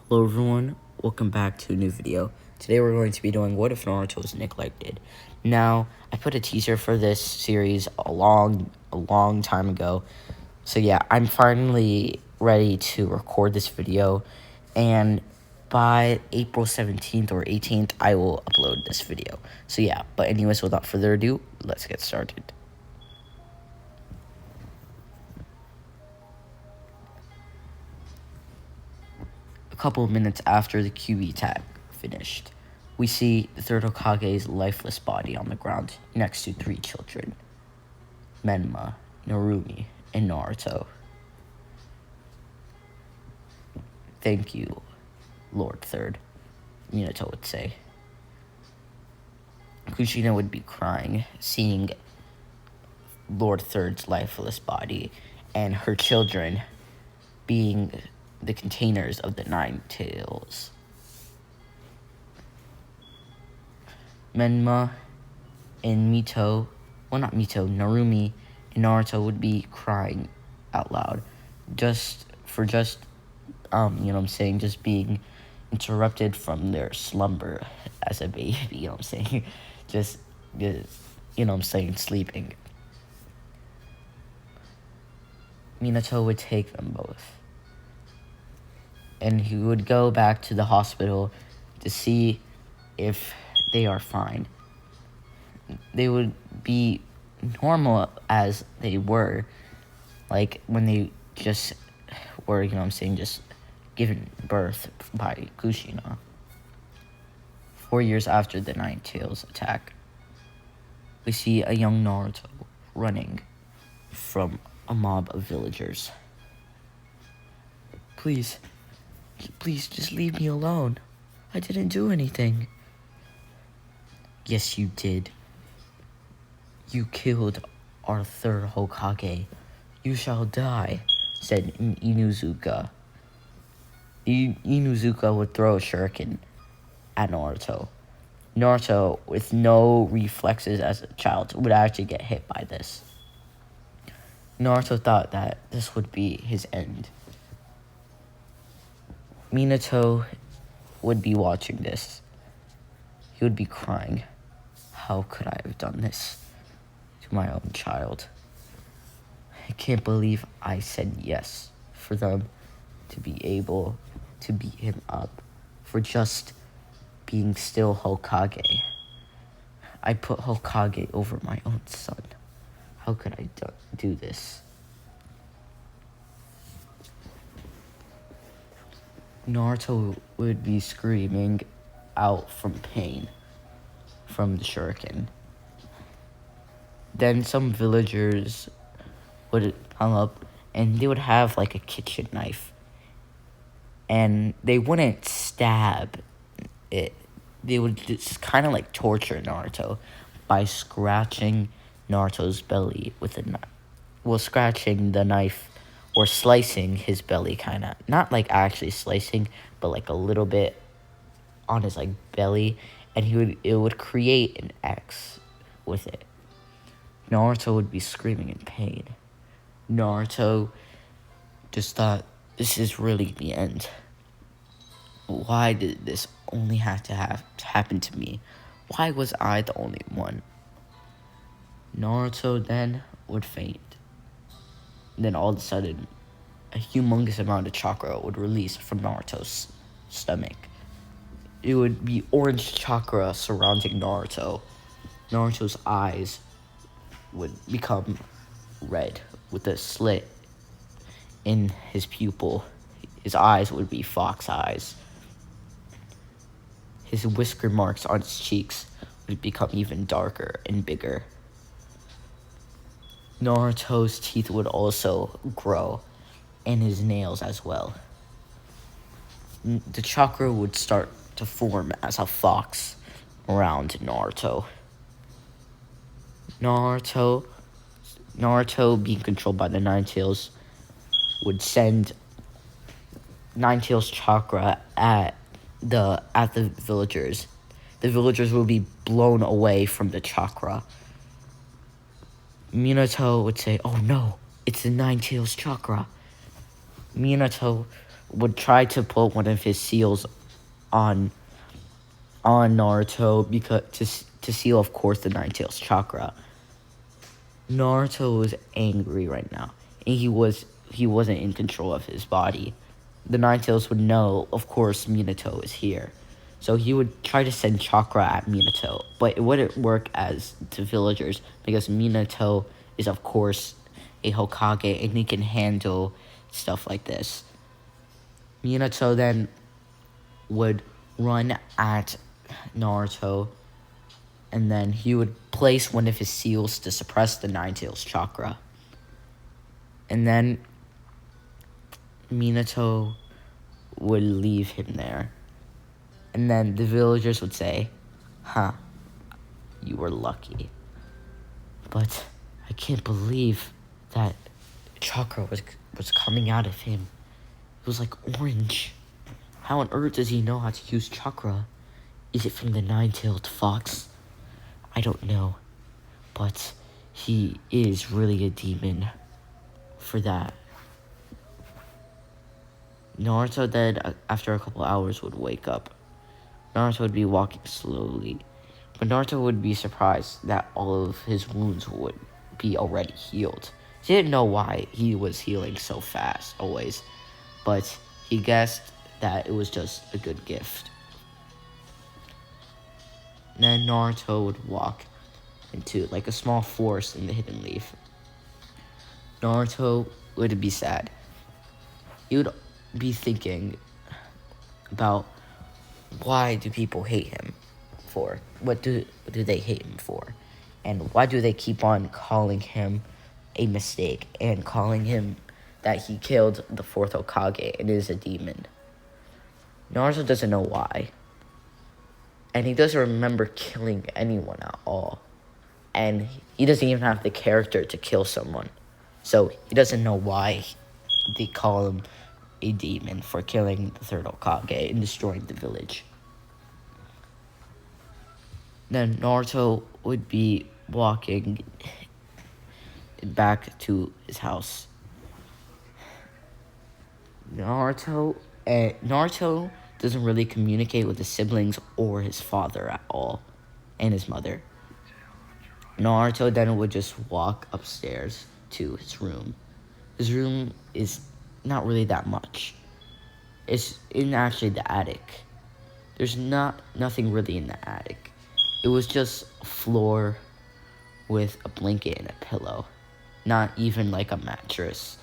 Hello everyone, welcome back to a new video. Today we're going to be doing What If Naruto Was Neglected. Now, I put a teaser for this series a long time ago. So yeah, I'm finally ready to record this video, and by April 17th or 18th, I will upload this video. So yeah, but anyways, without further ado, let's get started. A couple of minutes after the QB tag finished, we see the third Hokage's lifeless body on the ground next to three children, Menma, Narumi, and Naruto. Thank you, Lord Third, Minato would say. Kushina would be crying, seeing Lord Third's lifeless body and her children being the containers of the Nine Tails. Menma and Narumi and Naruto would be crying out loud just being interrupted from their slumber as a baby, sleeping. Minato would take them both, and he would go back to the hospital to see if they are fine. They would be normal as they were, like when they just were, just given birth by Kushina. 4 years after the Nine Tails attack, we see a young Naruto running from a mob of villagers. Please, just leave me alone. I didn't do anything. Yes, you did. You killed our third Hokage. You shall die, said Inuzuka. Inuzuka would throw a shuriken at Naruto. Naruto, with no reflexes as a child, would actually get hit by this. Naruto thought that this would be his end. Minato would be watching this. He would be crying. How could I have done this to my own child? I can't believe I said yes for them to be able to beat him up for just being still Hokage. I put Hokage over my own son. How could I do this? Naruto would be screaming out from pain from the shuriken. Then some villagers would come up and they would have like a kitchen knife, and they wouldn't stab it. They would just kind of like torture Naruto by scratching Naruto's belly with a knife. Well, scratching the knife or slicing his belly, kind of. Not like actually slicing, but like a little bit on his like belly, and it would create an X with it. Naruto would be screaming in pain. Naruto just thought, this is really the end. Why did this only have to happen to me? Why was I the only one? Naruto then would faint. Then all of a sudden, a humongous amount of chakra would release from Naruto's stomach. It would be orange chakra surrounding Naruto. Naruto's eyes would become red with a slit in his pupil. His eyes would be fox eyes. His whisker marks on his cheeks would become even darker and bigger. Naruto's teeth would also grow, and his nails as well. The chakra would start to form as a fox around Naruto. Naruto, being controlled by the Nine Tails, would send Nine Tails chakra at the villagers. The villagers will be blown away from the chakra. Minato would say, "Oh no, it's the Nine Tails chakra." Minato would try to put one of his seals on Naruto because to seal, of course, the Nine Tails chakra. Naruto was angry right now, and he wasn't in control of his body. The Nine Tails would know, of course, Minato is here, so he would try to send chakra at Minato, but it wouldn't work as to villagers because Minato is, of course, a Hokage, and he can handle stuff like this. Minato then would run at Naruto, and then he would place one of his seals to suppress the Nine Tails chakra. And then Minato would leave him there. And then the villagers would say, "Huh, you were lucky. But I can't believe that chakra was coming out of him. It was like orange. How on earth does he know how to use chakra? Is it from the nine-tailed fox? I don't know. But he is really a demon for that." Naruto then, after a couple hours, would wake up. Naruto would be walking slowly, but Naruto would be surprised that all of his wounds would be already healed. He didn't know why he was healing so fast, always, but he guessed that it was just a good gift. Then Naruto would walk into like a small forest in the Hidden Leaf. Naruto would be sad. He would be thinking about why do people hate him for? What do they hate him for? And why do they keep on calling him a mistake and calling him that he killed the fourth Hokage and is a demon? Naruto doesn't know why. And he doesn't remember killing anyone at all. And he doesn't even have the character to kill someone. So he doesn't know why they call him a demon for killing the third Hokage and destroying the village. Then Naruto would be walking back to his house. Naruto doesn't really communicate with his siblings or his father at all, and his mother. Naruto then would just walk upstairs to his room. His room is not really that much. It's in actually the attic. There's nothing really in the attic. It was just a floor with a blanket and a pillow. Not even like a mattress.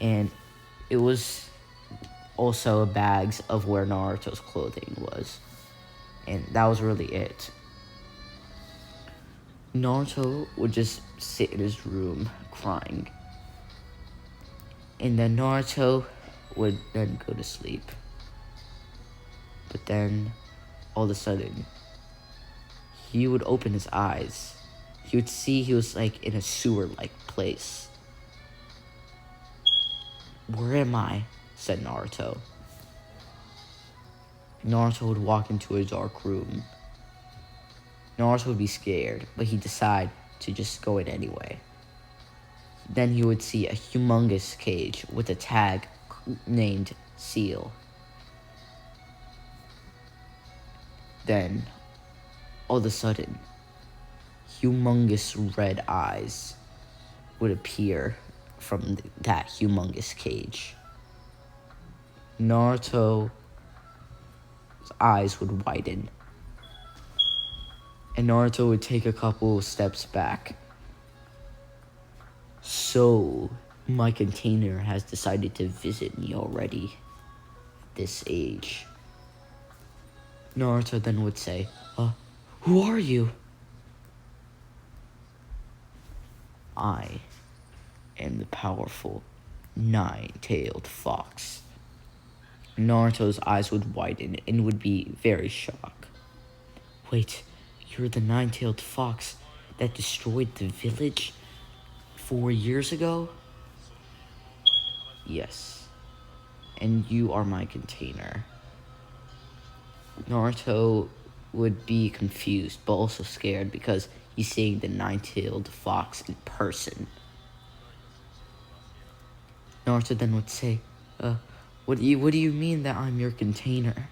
And it was also bags of where Naruto's clothing was. And that was really it. Naruto would just sit in his room crying. And then Naruto would then go to sleep. But then, all of a sudden, he would open his eyes. He would see he was like in a sewer-like place. "Where am I?" said Naruto. Naruto would walk into a dark room. Naruto would be scared, but he'd decide to just go in anyway. Then he would see a humongous cage with a tag named Seal. Then, all of a sudden, humongous red eyes would appear from that humongous cage. Naruto's eyes would widen, and Naruto would take a couple steps back. "So, my container has decided to visit me already at this age." Naruto then would say, "Who are you?" "I am the powerful nine-tailed fox." Naruto's eyes would widen and would be very shocked. "Wait, you're the nine-tailed fox that destroyed the village 4 years ago?" "Yes, and you are my container." Naruto would be confused, but also scared because he's seeing the nine-tailed fox in person. Naruto then would say, What do you mean that I'm your container?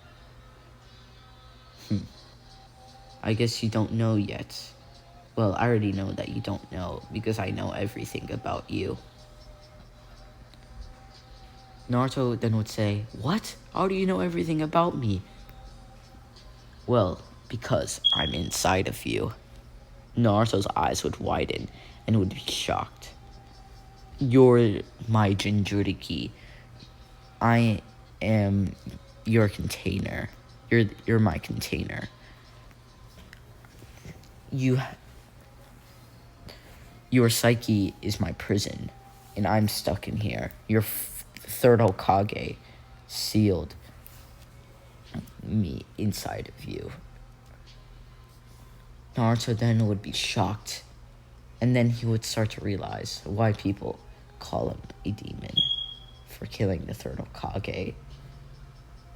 I guess you don't know yet. Well, I already know that you don't know because I know everything about you. Naruto then would say, "What? How do you know everything about me?" "Well, because I'm inside of you." Naruto's eyes would widen and would be shocked. "You're my Jinchuriki. I am your container. You're my container. You Your psyche is my prison, and I'm stuck in here. Your third Hokage sealed me inside of you." Naruto then would be shocked, and then he would start to realize why people call him a demon for killing the third Hokage.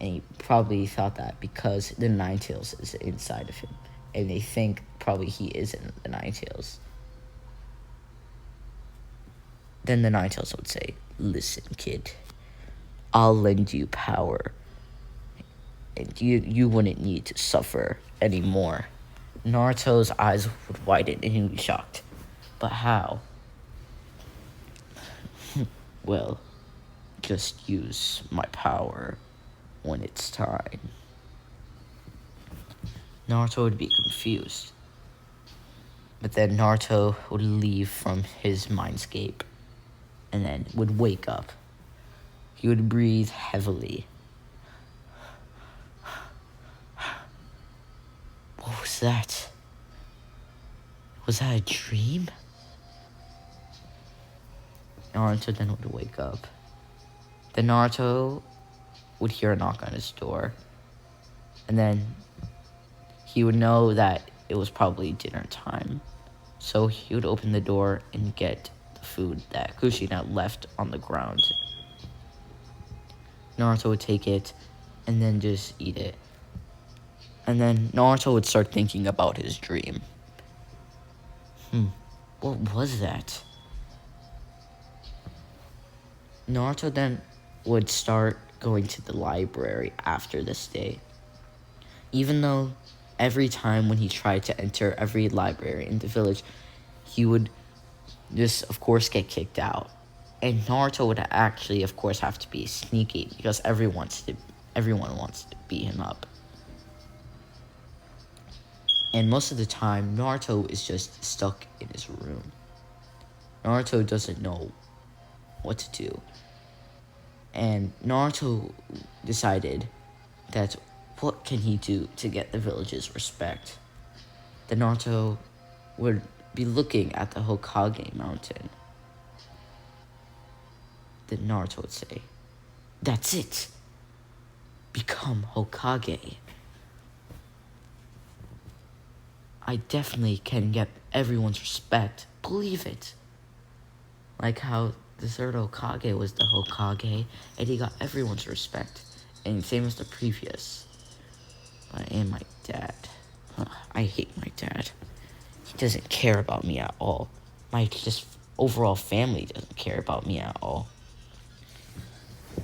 And he probably thought that because the Nine Tails is inside of him, and they think probably he isn't the Nine Tails. Then the Nine Tails would say, "Listen, kid, I'll lend you power, and you wouldn't need to suffer anymore." Naruto's eyes would widen and he would be shocked. "But how?" "Well, just use my power when it's time." Naruto would be confused. But then Naruto would leave from his mindscape and then would wake up. He would breathe heavily. What was that? Was that a dream? Naruto then would wake up. Then Naruto would hear a knock on his door. And then he would know that it was probably dinner time. So he would open the door and get the food that Kushina left on the ground. Naruto would take it and then just eat it. And then Naruto would start thinking about his dream. What was that? Naruto then would start going to the library after this day. Even though every time when he tried to enter every library in the village, he would just, of course, get kicked out. And Naruto would actually, of course, have to be sneaky because everyone wants to beat him up. And most of the time, Naruto is just stuck in his room. Naruto doesn't know what to do. And Naruto decided that what can he do to get the village's respect? Then Naruto would be looking at the Hokage mountain. Then Naruto would say, "That's it. Become Hokage. I definitely can get everyone's respect. Believe it." Like how the third Hokage was the Hokage, and he got everyone's respect. And same as the previous. And my dad. I hate my dad. He doesn't care about me at all. My just overall family doesn't care about me at all.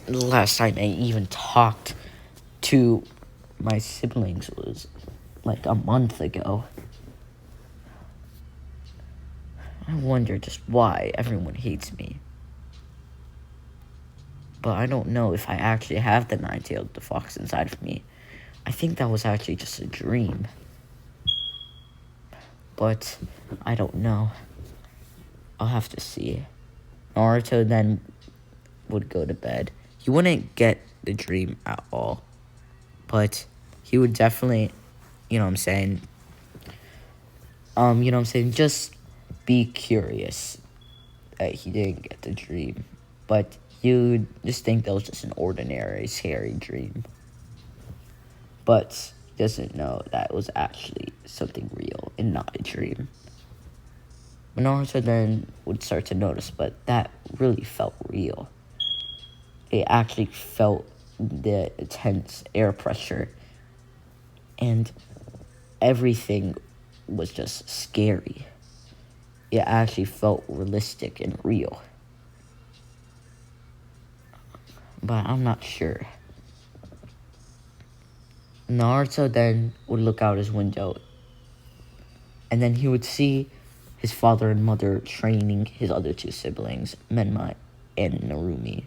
The last time I even talked to my siblings was like a month ago. I wonder just why everyone hates me. But I don't know if I actually have the nine-tailed fox inside of me. I think that was actually just a dream. But I don't know. I'll have to see. Naruto then would go to bed. He wouldn't get the dream at all. But he would definitely, just be curious that he didn't get the dream. But you'd just think that was just an ordinary, scary dream. But he doesn't know that it was actually something real and not a dream. Naruto then would start to notice, but that really felt real. It actually felt the intense air pressure, and everything was just scary. It actually felt realistic and real. but I'm not sure. Naruto then would look out his window, and then he would see his father and mother training his other two siblings, Menma and Narumi.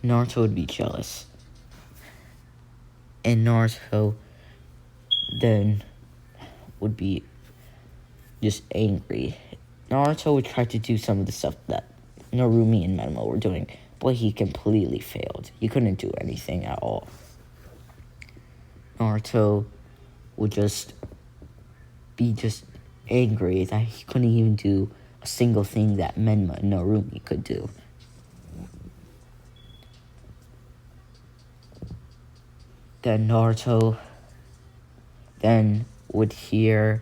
Naruto would be jealous. And Naruto then would be just angry. Naruto would try to do some of the stuff that Narumi and Menma were doing, but he completely failed. He couldn't do anything at all. Naruto would just be angry that he couldn't even do a single thing that Menma and Narumi could do. Then Naruto then would hear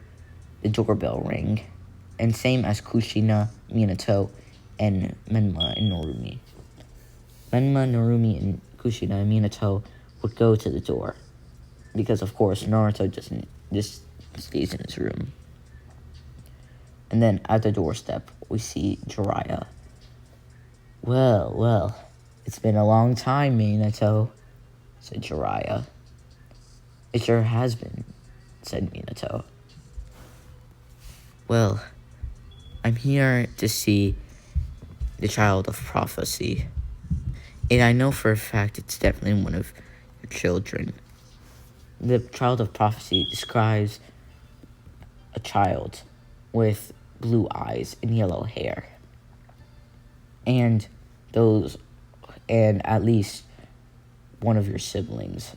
the doorbell ring, and same as Kushina, Minato, and Menma and Narumi. Menma, Narumi, and Kushina and Minato would go to the door, because of course Naruto just stays in his room. And then at the doorstep, we see Jiraiya. Well, it's been a long time, Minato, said Jiraiya. It sure has been, said Minato. Well, I'm here to see the Child of Prophecy, and I know for a fact it's definitely one of your children. The Child of Prophecy describes a child with blue eyes and yellow hair, and at least one of your siblings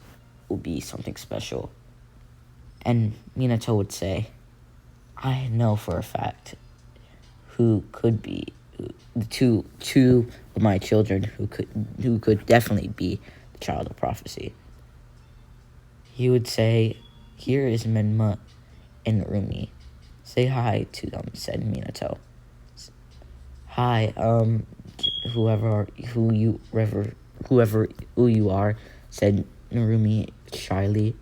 will be something special. And Minato would say, I know for a fact who could be the two of my children who could definitely be the Child of Prophecy. He would say, here is Menma and Narumi. Say hi to them, said Minato. Hi, whoever you are, said Narumi shyly.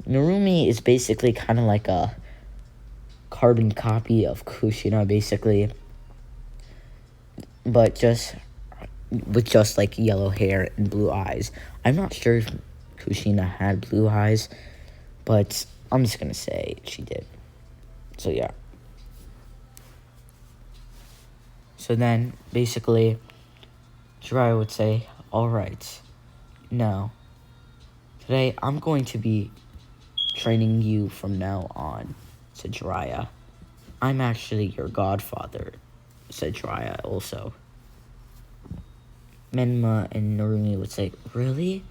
Narumi is basically kind of like a carbon copy of Kushina, basically, but with just like yellow hair and blue eyes. I'm not sure if Kushina had blue eyes, but I'm just gonna say she did. So yeah. So then, basically, Jiraiya would say, alright, now, today I'm going to be training you from now on, said Jiraiya. I'm actually your godfather, said Jiraiya also. Menma and Narumi would say, really?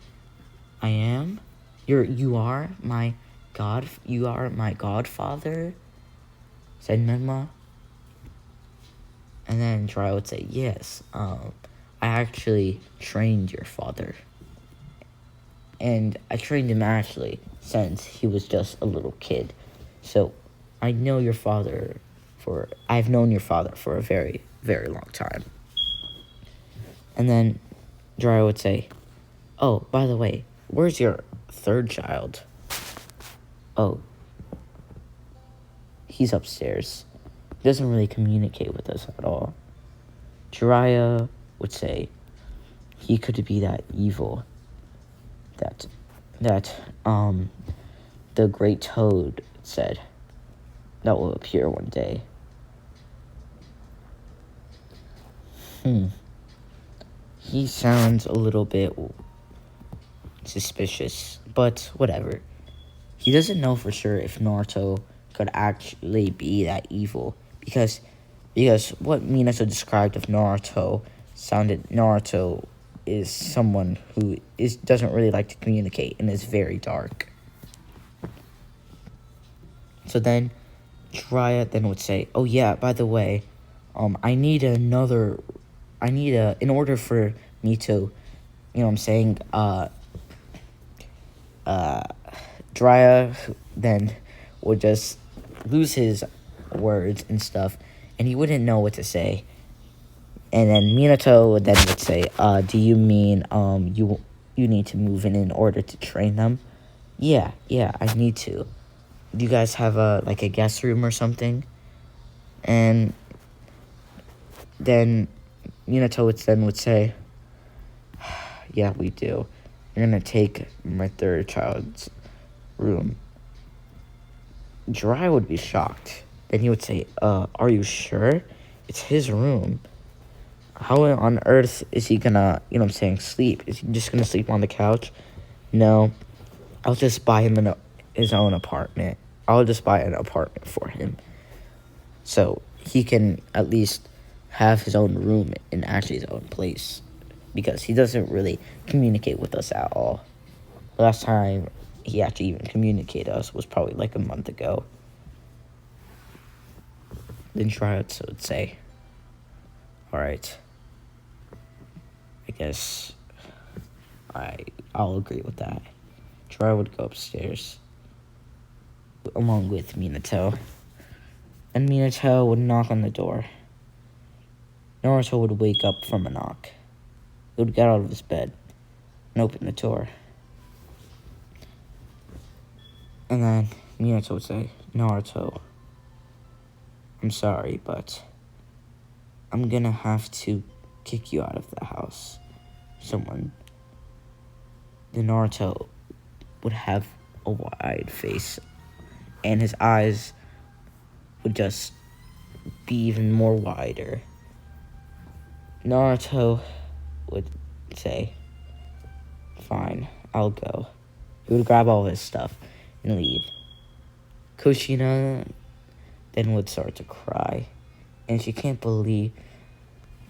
I am? You are my godfather? Said Menma. And then Jiraiya would say, yes, I actually trained your father. And I trained him actually since he was just a little kid. So I've known your father for a very, very long time. And then Jiraiya would say, oh, by the way, where's your third child? Oh, he's upstairs. He doesn't really communicate with us at all. Jiraiya would say he could be that evil that the Great Toad said that will appear one day. He sounds a little bit suspicious, but whatever. He doesn't know for sure if Naruto could actually be that evil, because what Minato described of Naruto is someone who doesn't really like to communicate and is very dark. So then Jiraiya then would say, oh yeah, by the way, in order for me to, Jiraiya then would just lose his words and stuff, and he wouldn't know what to say. And then Minato would say, do you mean, you need to move in order to train them? Yeah, I need to. Do you guys have a guest room or something? And then Minato then would say, yeah, we do. You're gonna take my third child's room. Jiraiya would be shocked. Then he would say, are you sure? It's his room. How on earth is he gonna, sleep? Is he just gonna sleep on the couch? No. I'll just buy him his own apartment. I'll just buy an apartment for him. So he can at least have his own room and actually his own place. Because he doesn't really communicate with us at all. The last time he actually even communicated us was probably like a month ago. Then Jiraiya would say, alright, I guess I'll agree with that. Jiraiya would go upstairs along with Minato. And Minato would knock on the door. Naruto would wake up from a knock. He would get out of his bed and open the door. And then Minato would say, Naruto, I'm sorry, but I'm gonna have to kick you out of the house. Then Naruto would have a wide face, and his eyes would just be even more wider. Naruto would say, fine, I'll go. He would grab all his stuff and leave. Kushina then would start to cry, and she can't believe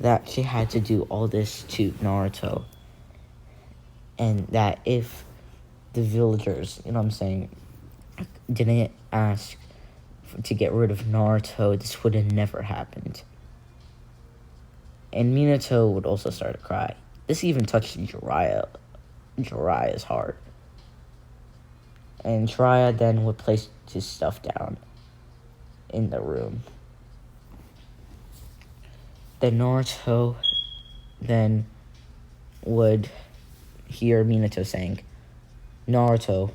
that she had to do all this to Naruto, and that if the villagers, didn't ask to get rid of Naruto, this would have never happened. And Minato would also start to cry. This even touched Jiraiya's heart. And Jiraiya then would place his stuff down in the room. Then Naruto then would hear Minato saying, Naruto,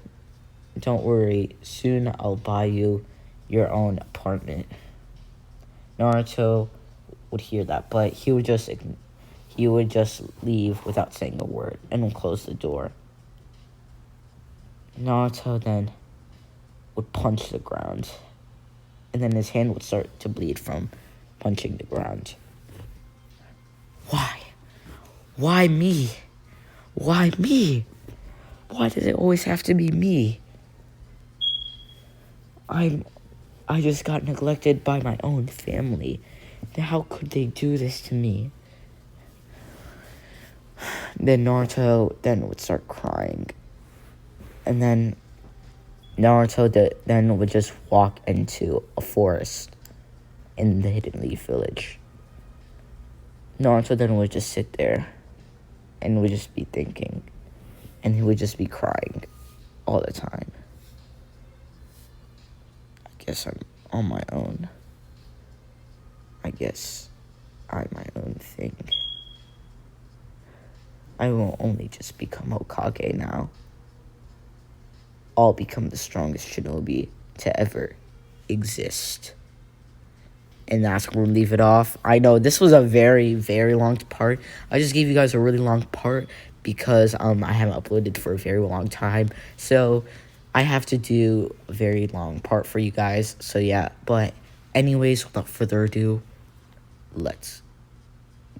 don't worry, soon I'll buy you your own apartment. Naruto would hear that, but he would just leave without saying a word and would close the door. Naruto then would punch the ground, and then his hand would start to bleed from punching the ground. Why? Why me? Why me? Why does it always have to be me? I just got neglected by my own family. How could they do this to me? Then Naruto then would start crying. And then Naruto then would just walk into a forest in the Hidden Leaf Village. Naruto then would just sit there and would just be thinking. And he would just be crying all the time. I guess I'm on my own. I guess I'm my own thing. I will only just become Hokage now. I'll become the strongest shinobi to ever exist. And that's where we'll leave it off. I know this was a very, very long part. I just gave you guys a really long part because I haven't uploaded for a very long time. So I have to do a very long part for you guys. So yeah, but anyways, without further ado, let's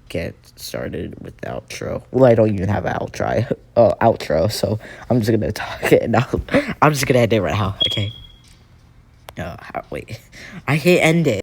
get started with the outro. Well, I don't even have an outro, so I'm just gonna talk it now. I'm just gonna end it right now, okay? Wait. I hit end it.